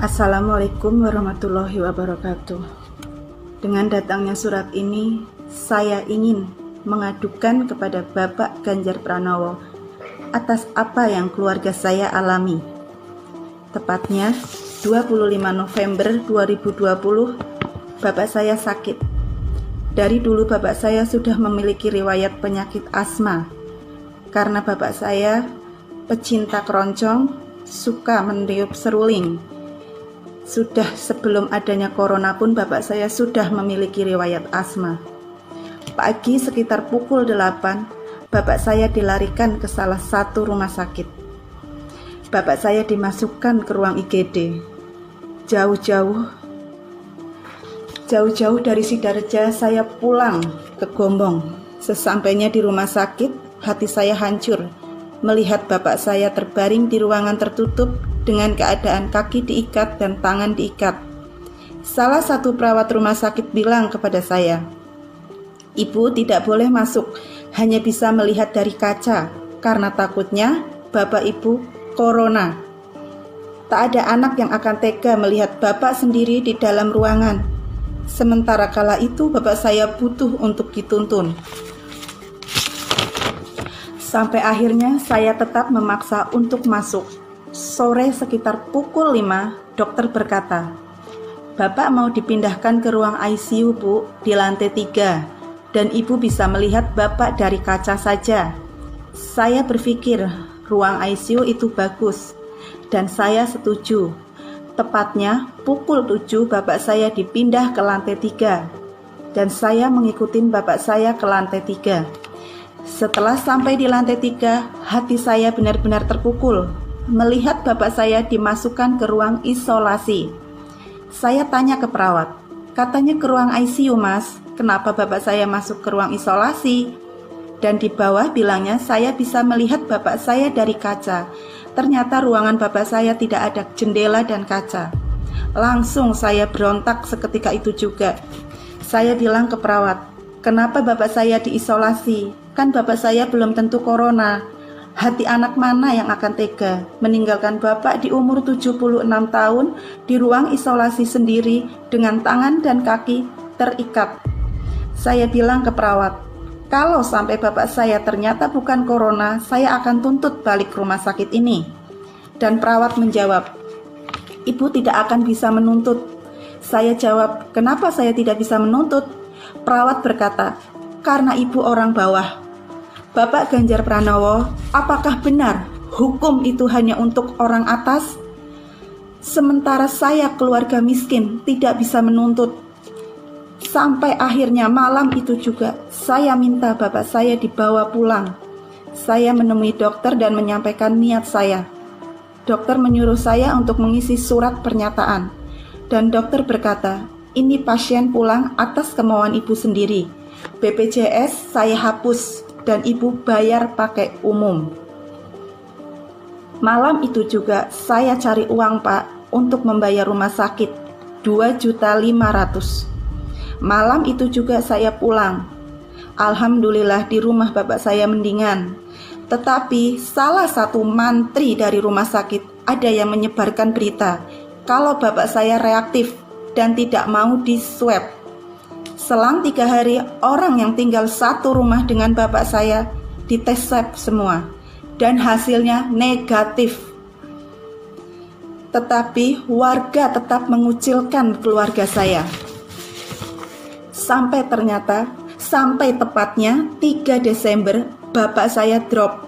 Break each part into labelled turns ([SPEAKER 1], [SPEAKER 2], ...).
[SPEAKER 1] Assalamualaikum warahmatullahi wabarakatuh. Dengan datangnya surat ini, saya ingin mengadukan kepada Bapak Ganjar Pranowo atas apa yang keluarga saya alami. Tepatnya 25 November 2020, Bapak saya sakit. Dari dulu Bapak saya sudah memiliki riwayat penyakit asma. Karena Bapak saya pecinta keroncong, suka meniup seruling. Sudah sebelum adanya corona pun Bapak saya sudah memiliki riwayat asma. Pagi sekitar pukul 8, Bapak saya dilarikan ke salah satu rumah sakit. Bapak saya dimasukkan ke ruang IGD. Jauh-jauh dari Sidareja saya pulang ke Gombong. Sesampainya di rumah sakit, hati saya hancur melihat Bapak saya terbaring di ruangan tertutup dengan keadaan kaki diikat dan tangan diikat. Salah satu perawat rumah sakit bilang kepada saya, "Ibu tidak boleh masuk, hanya bisa melihat dari kaca, karena takutnya Bapak Ibu corona." Tak ada anak yang akan tega melihat Bapak sendiri di dalam ruangan. Sementara kala itu Bapak saya butuh untuk dituntun. Sampai akhirnya saya tetap memaksa untuk masuk. Sore sekitar pukul 5, dokter berkata, "Bapak mau dipindahkan ke ruang ICU, Bu, di lantai 3, dan Ibu bisa melihat Bapak dari kaca saja." Saya berpikir ruang ICU itu bagus, dan saya setuju. Tepatnya pukul 7 Bapak saya dipindah ke lantai 3, dan saya mengikuti Bapak saya ke lantai 3. Setelah sampai di lantai 3, hati saya benar-benar terpukul melihat Bapak saya dimasukkan ke ruang isolasi. Saya tanya ke perawat, katanya ke ruang ICU, Mas. Kenapa Bapak saya masuk ke ruang isolasi? Dan di bawah bilangnya saya bisa melihat Bapak saya dari kaca. Ternyata ruangan Bapak saya tidak ada jendela dan kaca. Langsung saya berontak seketika itu juga. Saya bilang ke perawat, "Kenapa Bapak saya diisolasi? Kan Bapak saya belum tentu corona." Hati anak mana yang akan tega meninggalkan Bapak di umur 76 tahun di ruang isolasi sendiri dengan tangan dan kaki terikat. Saya bilang ke perawat, "Kalau sampai Bapak saya ternyata bukan corona, saya akan tuntut balik rumah sakit ini." Dan perawat menjawab, "Ibu tidak akan bisa menuntut." Saya jawab, "Kenapa saya tidak bisa menuntut?" Perawat berkata, "Karena Ibu orang bawah." Bapak Ganjar Pranowo, apakah benar hukum itu hanya untuk orang atas? Sementara saya keluarga miskin tidak bisa menuntut. Sampai akhirnya malam itu juga saya minta Bapak saya dibawa pulang. Saya menemui dokter dan menyampaikan niat saya. Dokter menyuruh saya untuk mengisi surat pernyataan. Dan dokter berkata, "Ini pasien pulang atas kemauan Ibu sendiri. BPJS saya hapus dan Ibu bayar pakai umum." Malam itu juga saya cari uang, Pak, untuk membayar rumah sakit 2.500.000. Malam itu juga saya pulang. Alhamdulillah di rumah Bapak saya mendingan. Tetapi salah satu mantri dari rumah sakit ada yang menyebarkan berita kalau Bapak saya reaktif dan tidak mau di swab. Selang 3 hari, orang yang tinggal satu rumah dengan Bapak saya dites swab semua, dan hasilnya negatif. Tetapi warga tetap mengucilkan keluarga saya. Sampai tepatnya 3 Desember, Bapak saya drop.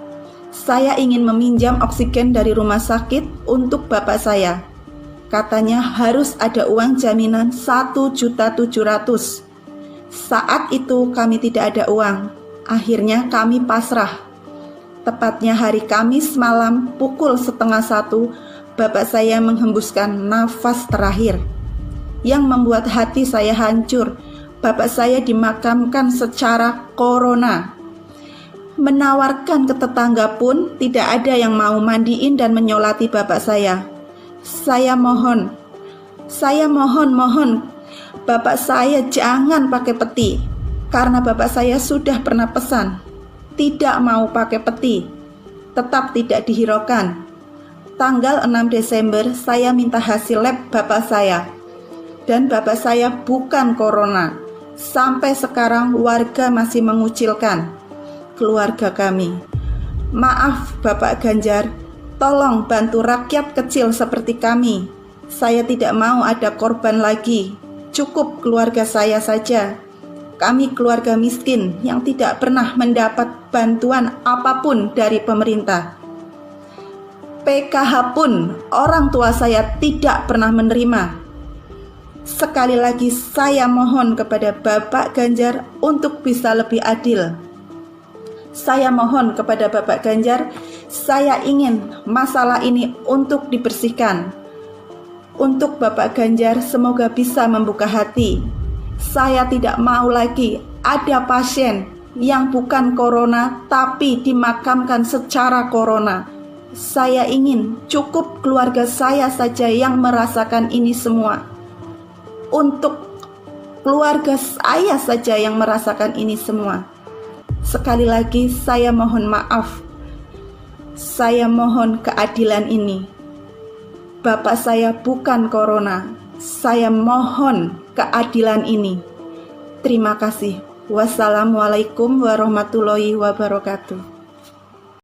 [SPEAKER 1] Saya ingin meminjam oksigen dari rumah sakit untuk Bapak saya. Katanya harus ada uang jaminan 1.700.000. Saat itu kami tidak ada uang. Akhirnya kami pasrah. Tepatnya hari Kamis malam pukul 12:30, Bapak saya menghembuskan nafas terakhir. Yang membuat hati saya hancur, Bapak saya dimakamkan secara corona. Menawarkan ke tetangga pun tidak ada yang mau mandiin dan menyolati Bapak saya. Saya mohon, Bapak saya jangan pakai peti, karena Bapak saya sudah pernah pesan, tidak mau pakai peti, tetap tidak dihiraukan. tanggal 6 Desember saya minta hasil lab bapak saya. Dan bapak saya bukan corona. Sampai sekarang warga masih mengucilkan keluarga kami. Maaf Bapak Ganjar, tolong bantu rakyat kecil seperti kami. Saya tidak mau ada korban lagi. Cukup keluarga saya saja. Kami keluarga miskin yang tidak pernah mendapat bantuan apapun dari pemerintah. PKH pun orang tua saya tidak pernah menerima. Sekali lagi saya mohon kepada Bapak Ganjar untuk bisa lebih adil. Saya mohon kepada Bapak Ganjar, saya ingin masalah ini untuk dibersihkan. Untuk Bapak Ganjar semoga bisa membuka hati. Saya tidak mau lagi ada pasien yang bukan corona tapi dimakamkan secara corona. Saya ingin cukup keluarga saya saja yang merasakan ini semua. Untuk keluarga saya saja yang merasakan ini semua. Sekali lagi saya mohon maaf. Saya mohon keadilan ini. Bapak saya bukan corona. Saya mohon keadilan ini. Terima kasih. Wassalamualaikum warahmatullahi wabarakatuh.